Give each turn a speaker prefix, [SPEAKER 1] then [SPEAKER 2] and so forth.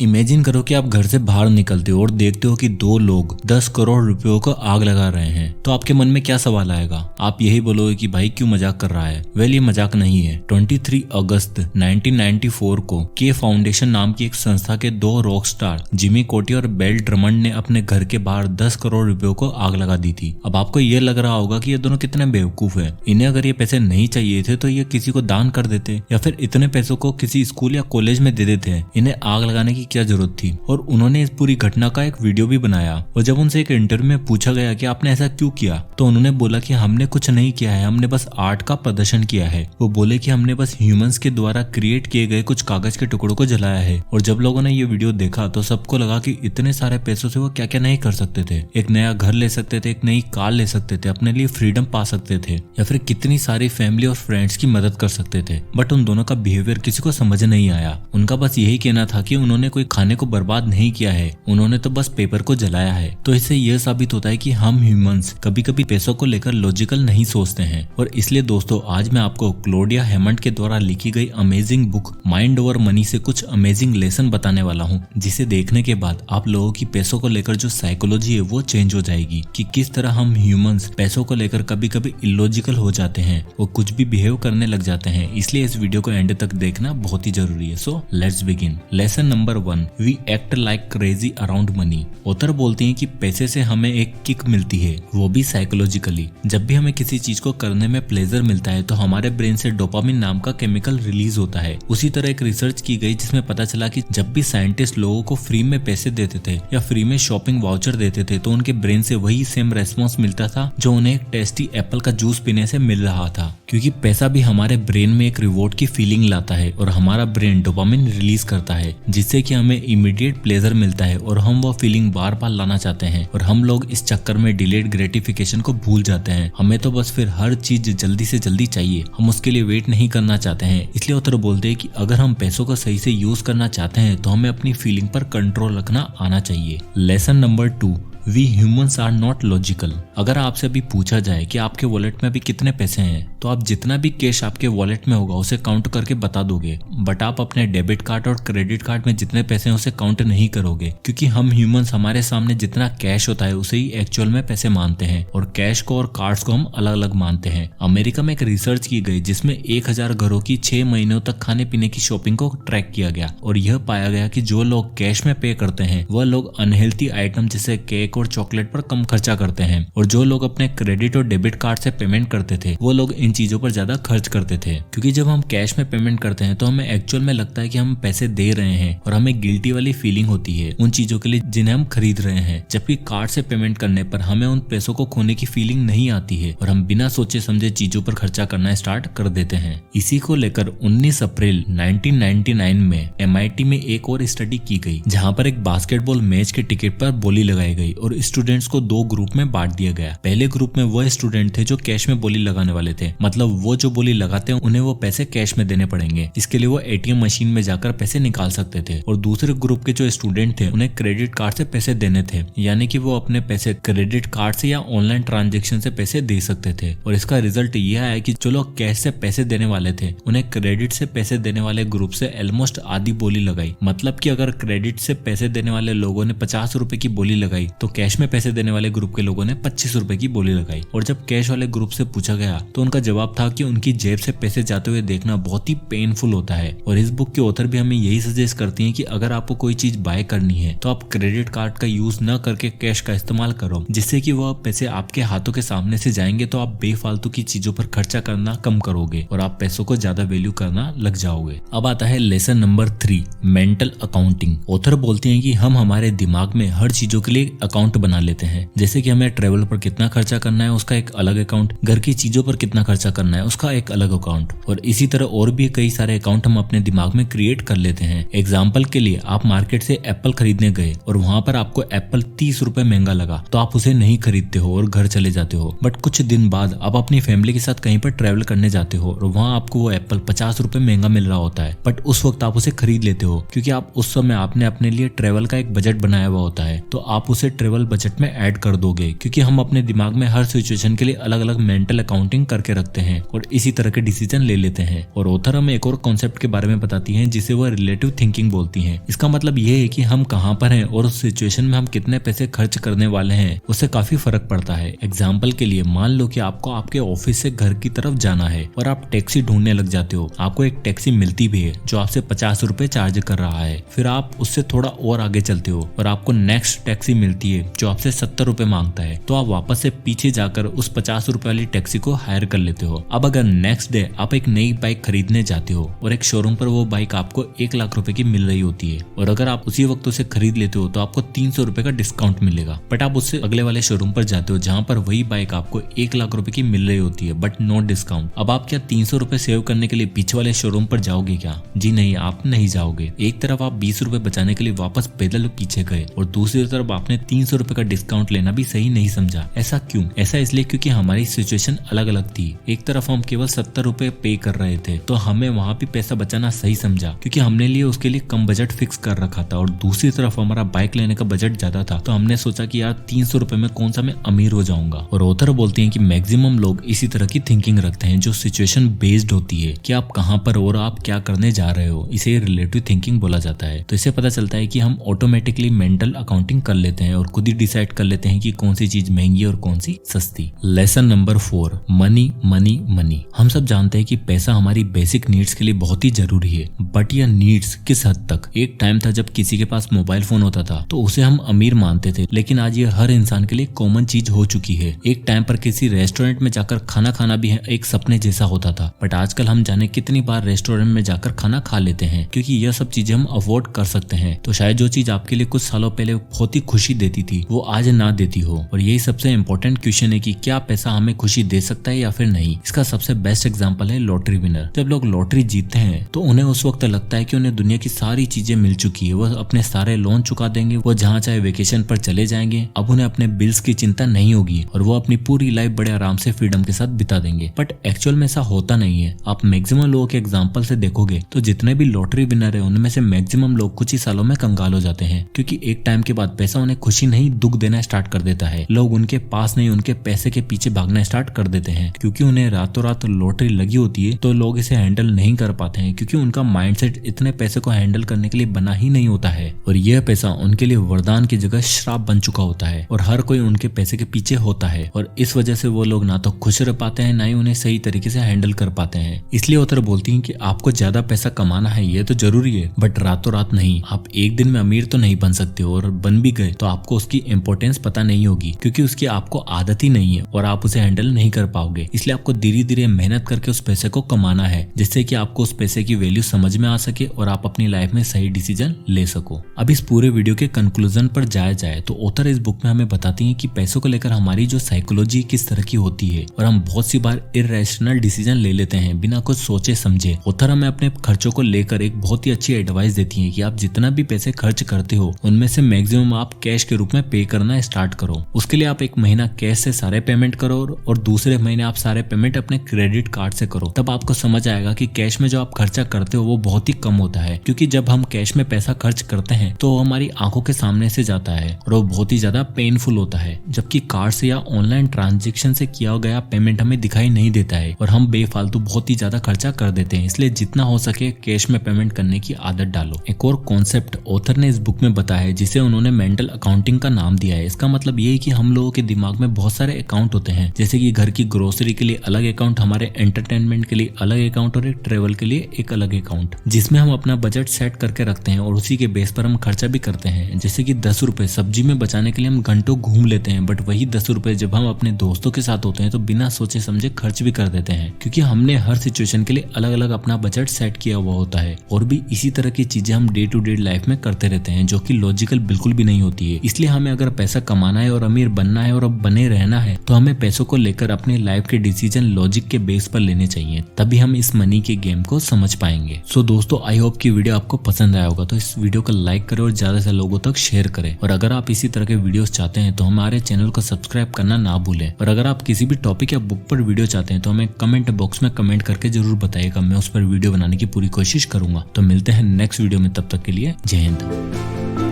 [SPEAKER 1] Imagine करो कि आप घर से बाहर निकलते हो और देखते हो कि दो लोग 10 करोड़ रुपयों को आग लगा रहे हैं, तो आपके मन में क्या सवाल आएगा? आप यही बोलोगे कि भाई क्यों मजाक कर रहा है। वेल, ये मजाक नहीं है। 23 अगस्त 1994 को के फाउंडेशन नाम की एक संस्था के दो रॉक स्टार जिमी कोटी और बेल ड्रमंड ने अपने घर के बाहर 10 करोड़ रुपयों को आग लगा दी थी। अब आपको ये लग रहा होगा कि ये दोनों कितने बेवकूफ है। इन्हें अगर ये पैसे नहीं चाहिए थे तो ये किसी को दान कर देते या फिर इतने पैसों को किसी स्कूल या कॉलेज में दे देते। इन्हें आग लगाने की क्या जरूरत थी? और उन्होंने इस पूरी घटना का एक वीडियो भी बनाया। और जब उनसे एक इंटरव्यू में पूछा गया कि आपने ऐसा क्यों किया, तो उन्होंने बोला कि हमने कुछ नहीं किया है, हमने बस आर्ट का प्रदर्शन किया है। वो बोले कि हमने बस ह्यूमंस के द्वारा क्रिएट किए गए कुछ कागज के टुकड़ों को जलाया है। और जब लोगों ने ये वीडियो देखा तो सबको लगा कि इतने सारे पैसों से वो क्या क्या नहीं कर सकते थे। एक नया घर ले सकते थे, एक नई कार ले सकते थे, अपने लिए फ्रीडम पा सकते थे, या फिर कितनी सारी फैमिली और फ्रेंड्स की मदद कर सकते थे। बट उन दोनों का बिहेवियर किसी को समझ नहीं आया। उनका बस यही कहना था कि उन्होंने कोई खाने को बर्बाद नहीं किया है, उन्होंने तो बस पेपर को जलाया है। तो इससे यह साबित होता है कि हम ह्यूमंस कभी कभी पैसों को लेकर लॉजिकल नहीं सोचते हैं। और इसलिए दोस्तों, आज मैं आपको क्लोडिया हेमंड के द्वारा लिखी गई amazing book mind over money से कुछ अमेजिंग लेसन बताने वाला हूँ, जिसे देखने के बाद आप लोगों की पैसों को लेकर जो साइकोलॉजी है वो चेंज हो जाएगी कि किस तरह हम ह्यूमंस पैसों को लेकर कभी कभी इलॉजिकल हो जाते हैं, वो कुछ भी बिहेव करने लग जाते हैं। इसलिए इस वीडियो को एंड तक देखना बहुत ही जरूरी है। So let's begin. Lesson number 1, we act like crazy around money. Author बोलती हैं कि पैसे से हमें एक किक मिलती है, वो भी साइकोलॉजिकली। जब भी हमें किसी चीज को करने में प्लेजर मिलता है तो हमारे ब्रेन से डोपामिन नाम का केमिकल रिलीज होता है। उसी तरह एक रिसर्च की गई जिसमें पता चला कि जब भी साइंटिस्ट लोगों को फ्री में पैसे देते थे या फ्री में शॉपिंग वाउचर देते थे तो उनके ब्रेन से वही सेम रेस्पॉन्स मिलता था जो उन्हें एक टेस्टी एप्पल का जूस पीने से मिल रहा था। क्योंकि पैसा भी हमारे ब्रेन में एक रिवॉर्ड की फीलिंग लाता है और हमारा ब्रेन डोपामिन रिलीज करता है, जिससे कि हमें इमीडिएट प्लेजर मिलता है और हम वो फीलिंग बार बार लाना चाहते हैं। और हम लोग इस चक्कर में डिलेड ग्रेटिफिकेशन को भूल जाते हैं। हमें तो बस फिर हर चीज जल्दी से जल्दी चाहिए, हम उसके लिए वेट नहीं करना चाहते हैं। इसलिए ऑथर बोलते हैं कि अगर हम पैसों को सही से यूज करना चाहते हैं तो हमें अपनी फीलिंग पर कंट्रोल रखना आना चाहिए। Lesson number 2, we humans are not logical. अगर आपसे अभी पूछा जाए कि आपके वॉलेट में अभी कितने पैसे हैं, तो आप जितना भी कैश आपके वॉलेट में होगा उसे काउंट करके बता दोगे। बट आप अपने डेबिट कार्ड और क्रेडिट कार्ड में जितने पैसे हैं उसे काउंट नहीं करोगे, क्योंकि हम ह्यूमंस हमारे सामने जितना कैश होता है उसे ही एक्चुअल में पैसे मानते हैं और कैश को और कार्ड्स को हम अलग अलग मानते हैं। अमेरिका में एक रिसर्च की गई जिसमें 1000 घरों की 6 महीनों तक खाने पीने की शॉपिंग को ट्रैक किया गया और यह पाया गया कि जो लोग कैश में पे करते हैं वह लोग अनहेल्थी आइटम जैसे केक और चॉकलेट पर कम खर्चा करते हैं, और जो लोग अपने क्रेडिट और डेबिट कार्ड से पेमेंट करते थे वो लोग इन चीजों पर ज्यादा खर्च करते थे। क्योंकि जब हम कैश में पेमेंट करते हैं तो हमें एक्चुअल में लगता है कि हम पैसे दे रहे हैं और हमें गिल्टी वाली फीलिंग होती है उन चीजों के लिए जिन्हें हम खरीद रहे हैं। जबकि कार्ड से पेमेंट करने पर हमें उन पैसों को खोने की फीलिंग नहीं आती है और हम बिना सोचे समझे चीजों पर खर्चा करना स्टार्ट कर देते हैं। इसी को लेकर 19 अप्रैल 1999 में MIT में एक और स्टडी की गई, जहां पर एक बास्केटबॉल मैच के टिकट पर बोली लगाई गई और स्टूडेंट्स को 2 ग्रुप में बांट दिया गया। पहले ग्रुप में वो स्टूडेंट थे जो कैश में बोली लगाने वाले थे, मतलब वो जो बोली लगाते हैं उन्हें वो पैसे कैश में देने पड़ेंगे, इसके लिए वो ATM मशीन में जाकर पैसे निकाल सकते थे। और दूसरे ग्रुप के जो स्टूडेंट थे उन्हें क्रेडिट कार्ड से पैसे देने थे, यानी कि वो अपने पैसे क्रेडिट कार्ड से या ऑनलाइन ट्रांजेक्शन से पैसे दे सकते थे। और इसका रिजल्ट यह आया कि जो लोग कैश से पैसे देने वाले थे उन्हें क्रेडिट से पैसे देने वाले ग्रुप से ऑलमोस्ट आधी बोली लगाई। मतलब कि अगर क्रेडिट से पैसे देने वाले लोगों ने 50 रुपए की बोली लगाई तो कैश में पैसे देने वाले ग्रुप के लोगों ने 25 रुपए की बोली लगाई। और जब कैश वाले ग्रुप से पूछा गया तो उनका जवाब था कि उनकी जेब से पैसे जाते हुए देखना बहुत ही पेनफुल होता है। और इस बुक के ऑथर भी हमें यही सजेस्ट करती हैं कि अगर आपको कोई चीज बाय करनी है तो आप क्रेडिट कार्ड का यूज न करके कैश का इस्तेमाल करो, जिससे कि वो पैसे आपके हाथों के सामने से जाएंगे तो आप बेफालतू की चीजों पर खर्चा करना कम करोगे और आप पैसों को ज्यादा वैल्यू करना लग जाओगे। अब आता है lesson number 3, mental accounting. Author बोलती हैं कि हम हमारे दिमाग में हर चीजों के लिए अकाउंट बना लेते हैं, जैसे कि हमें ट्रेवल पर कितना खर्चा करना है उसका एक अलग अकाउंट, घर की चीजों पर कितना खर्चा करना है उसका एक अलग अकाउंट, और इसी तरह और भी कई सारे अकाउंट हम अपने दिमाग में क्रिएट कर लेते हैं। एग्जाम्पल के लिए आप मार्केट से एप्पल खरीदने गए और वहां पर आपको एप्पल 30 रुपए महंगा लगा तो आप उसे नहीं खरीदते हो और घर चले जाते हो। बट कुछ दिन बाद आप अपनी फैमिली के साथ कहीं पर ट्रेवल करने जाते हो और वहां आपको वो एप्पल 50 रुपए महंगा मिल रहा होता है, बट उस वक्त आप उसे खरीद लेते हो क्योंकि आप उस समय आपने अपने लिए ट्रेवल का एक बजट बनाया हुआ होता है। तो आप उसे ट्रेवल ट्रेवल बजट में ऐड कर दोगे, क्योंकि हम अपने दिमाग में हर सिचुएशन के लिए अलग अलग मेंटल अकाउंटिंग करके रखते हैं और इसी तरह के डिसीजन ले लेते हैं। और ऑथर हमें एक और कॉन्सेप्ट के बारे में बताती है जिसे वो रिलेटिव थिंकिंग बोलती है। इसका मतलब ये है कि हम कहाँ पर हैं और उस सिचुएशन में हम कितने पैसे खर्च करने वाले हैं उससे काफी फर्क पड़ता है। एग्जाम्पल के लिए मान लो कि आपको आपके ऑफिस से घर की तरफ जाना है और आप टैक्सी ढूंढने लग जाते हो। आपको एक टैक्सी मिलती भी है जो आपसे 50 रुपए चार्ज कर रहा है। फिर आप उससे थोड़ा और आगे चलते हो और आपको नेक्स्ट टैक्सी मिलती है जो आपसे 70 रुपए मांगता है। तो आप वापस से पीछे जाकर उस 50 रुपए वाली टैक्सी को हायर कर लेते हो। अब अगर नेक्स्ट डे आप एक नई बाइक खरीदने जाते हो और एक शोरूम पर वो बाइक आपको 1 लाख रुपए की मिल रही होती है और अगर आप उसी वक्त उसे खरीद लेते हो तो आपको 300 रुपए का डिस्काउंट मिलेगा। बट आप उससे अगले वाले शोरूम पर जाते हो जहाँ पर वही बाइक आपको 1 लाख रुपए की मिल रही होती है बट नो डिस्काउंट। अब आप क्या 300 रुपए सेव करने के लिए पीछे वाले शोरूम पर जाओगे क्या? जी नहीं, आप नहीं जाओगे। एक तरफ आप 20 रुपए बचाने के लिए वापस पैदल पीछे गए और दूसरी तरफ आपने 300 रुपए का डिस्काउंट लेना भी सही नहीं समझा। ऐसा क्यों? ऐसा इसलिए क्योंकि हमारी सिचुएशन अलग अलग थी। एक तरफ हम केवल 70 रुपए पे कर रहे थे तो हमें वहाँ भी पैसा बचाना सही समझा क्योंकि हमने लिए उसके लिए कम बजट फिक्स कर रखा था और दूसरी तरफ हमारा बाइक लेने का बजट ज्यादा था तो हमने सोचा कि यार 300 रुपए में कौन सा मैं अमीर हो जाऊंगा। और ऑथर बोलती हैं कि मैक्सिमम लोग इसी तरह की थिंकिंग रखते हैं जो सिचुएशन बेस्ड होती है कि आप कहाँ पर और आप क्या करने जा रहे हो। इसे रिलेटिव थिंकिंग बोला जाता है। तो इससे पता चलता है कि हम ऑटोमेटिकली मेंटल अकाउंटिंग कर लेते हैं और खुद ही डिसाइड कर लेते हैं कि कौन सी चीज महंगी और कौन सी सस्ती। Lesson number 4, money money money. हम सब जानते हैं कि पैसा हमारी बेसिक नीड्स के लिए बहुत ही जरूरी है बट यह नीड्स किस हद तक? एक टाइम था जब किसी के पास मोबाइल फोन होता था तो उसे हम अमीर मानते थे, लेकिन आज ये हर इंसान के लिए कॉमन चीज हो चुकी है। एक टाइम पर किसी रेस्टोरेंट में जाकर खाना खाना भी एक सपने जैसा होता था बट आजकल हम जाने कितनी बार रेस्टोरेंट में जाकर खाना खा लेते हैं क्योंकि यह सब चीजें हम अफोर्ड कर सकते हैं। तो शायद जो चीज आपके लिए कुछ सालों पहले बहुत ही खुशी देती थी वो आज ना देती हो। और यही सबसे इम्पोर्टेंट क्वेश्चन है कि क्या पैसा हमें खुशी दे सकता है या फिर नहीं। इसका सबसे बेस्ट एग्जांपल है लॉटरी विनर। जब लोग लॉटरी जीतते हैं तो उन्हें उस वक्त लगता है कि उन्हें दुनिया की सारी चीजें मिल चुकी है, वो अपने सारे लोन चुका देंगे, वो जहाँ चाहे वेकेशन पर चले जाएंगे, अब उन्हें अपने बिल्स की चिंता नहीं होगी और वो अपनी पूरी लाइफ बड़े आराम से फ्रीडम के साथ बिता देंगे। बट एक्चुअल में ऐसा होता नहीं है। आप मैक्सिमम लोगों के एग्जाम्पल से देखोगे तो जितने भी लॉटरी विनर है उनमें से मैक्सिमम लोग कुछ ही सालों में कंगाल हो जाते हैं क्योंकि एक टाइम के बाद पैसा उन्हें खुशी नहीं दुख देना स्टार्ट कर देता है। लोग उनके पास नहीं उनके पैसे के पीछे भागना स्टार्ट कर देते हैं क्योंकि उन्हें रातों रात लॉटरी लगी होती है तो लोग इसे हैंडल नहीं कर पाते हैं क्योंकि उनका माइंडसेट इतने पैसे को हैंडल करने के लिए बना ही नहीं होता है और यह पैसा उनके लिए वरदान की जगह श्राप बन चुका होता है और हर कोई उनके पैसे के पीछे होता है और इस वजह से वो लोग ना तो खुश रह पाते हैं ना ही उन्हें सही तरीके से हैंडल कर पाते हैं। इसलिए ऑथर बोलती हैं कि आपको ज्यादा पैसा कमाना है ये तो जरूरी है बट रातों रात नहीं। आप एक दिन में अमीर तो नहीं बन सकते और बन भी गए तो आपको उसकी इम्पोर्टेंस पता नहीं होगी क्योंकि उसकी आपको आदत ही नहीं है और आप उसे हैंडल नहीं कर पाओगे। इसलिए आपको धीरे धीरे मेहनत करके उस पैसे को कमाना है जिससे कि आपको उस पैसे की वैल्यू समझ में आ सके और आप अपनी लाइफ में सही डिसीजन ले सको। अब इस पूरे वीडियो के कंक्लूजन पर जाया जाए तो ऑथर इस बुक में हमें बताती है कि पैसों को लेकर हमारी जो साइकोलॉजी किस तरह की होती है और हम बहुत सी बार इरेशनल डिसीजन ले लेते हैं बिना कुछ सोचे समझे। ऑथर हमें अपने खर्चों को लेकर एक बहुत ही अच्छी एडवाइस देती है कि आप जितना भी पैसे खर्च करते हो उनमें से मैक्सिमम आप कैश के रूप में पे करना स्टार्ट करो। उसके लिए आप एक महीना कैश से सारे पेमेंट करो और दूसरे महीने आप सारे पेमेंट अपने क्रेडिट कार्ड से करो। तब आपको समझ आएगा कि कैश में जो आप खर्चा करते हो वो बहुत ही कम होता है क्योंकि जब हम कैश में पैसा खर्च करते हैं तो हमारी आंखों के सामने से जाता है और वो बहुत ही ज्यादा पेनफुल होता है, जबकि कार्ड से या ऑनलाइन ट्रांजैक्शन से किया गया पेमेंट हमें दिखाई नहीं देता है और हम बेफालतू बहुत ही ज्यादा खर्चा कर देते हैं। इसलिए जितना हो सके कैश में पेमेंट करने की आदत डालो। एक और कॉन्सेप्ट ऑथर ने इस बुक में बताया है जिसे उन्होंने मेंटल अकाउंटिंग का नाम दिया है। इसका मतलब ये है कि हम लोगों के दिमाग में बहुत सारे अकाउंट होते हैं जैसे कि घर की ग्रोसरी के लिए अलग अकाउंट, हमारे एंटरटेनमेंट के लिए अलग अकाउंट और एक ट्रेवल के लिए एक अलग अकाउंट जिसमें हम अपना बजट सेट करके रखते हैं और उसी के बेस पर हम खर्चा भी करते हैं। जैसे कि 10 रुपए सब्जी में बचाने के लिए हम घंटों घूम लेते हैं बट वही 10 रुपए जब हम अपने दोस्तों के साथ होते हैं तो बिना सोचे समझे खर्च भी कर देते हैं क्योंकि हमने हर सिचुएशन के लिए अलग अलग अपना बजट सेट किया हुआ होता है। और भी इसी तरह की चीजें हम डे टू डे लाइफ में करते रहते हैं जो कि लॉजिकल बिल्कुल भी नहीं होती है। इसलिए हमें अगर पैसा कमाना है और अमीर बनना है और अब बने रहना है तो हमें पैसों को लेकर अपनी लाइफ के डिसीजन लॉजिक के बेस पर लेने चाहिए, तभी हम इस मनी के गेम को समझ पाएंगे। सो दोस्तों, आई होप कि वीडियो आपको पसंद आया होगा तो इस वीडियो को लाइक करें और ज्यादा से लोगों तक शेयर करें। और अगर आप इसी तरह के वीडियोस चाहते हैं तो हमारे चैनल को सब्सक्राइब करना ना भूलें। और अगर आप किसी भी टॉपिक या बुक पर वीडियो चाहते हैं तो हमें कमेंट बॉक्स में कमेंट करके जरूर बताइएगा, मैं उस पर वीडियो बनाने की पूरी कोशिश करूंगा। तो मिलते हैं नेक्स्ट वीडियो में, तब तक के लिए जय हिंद।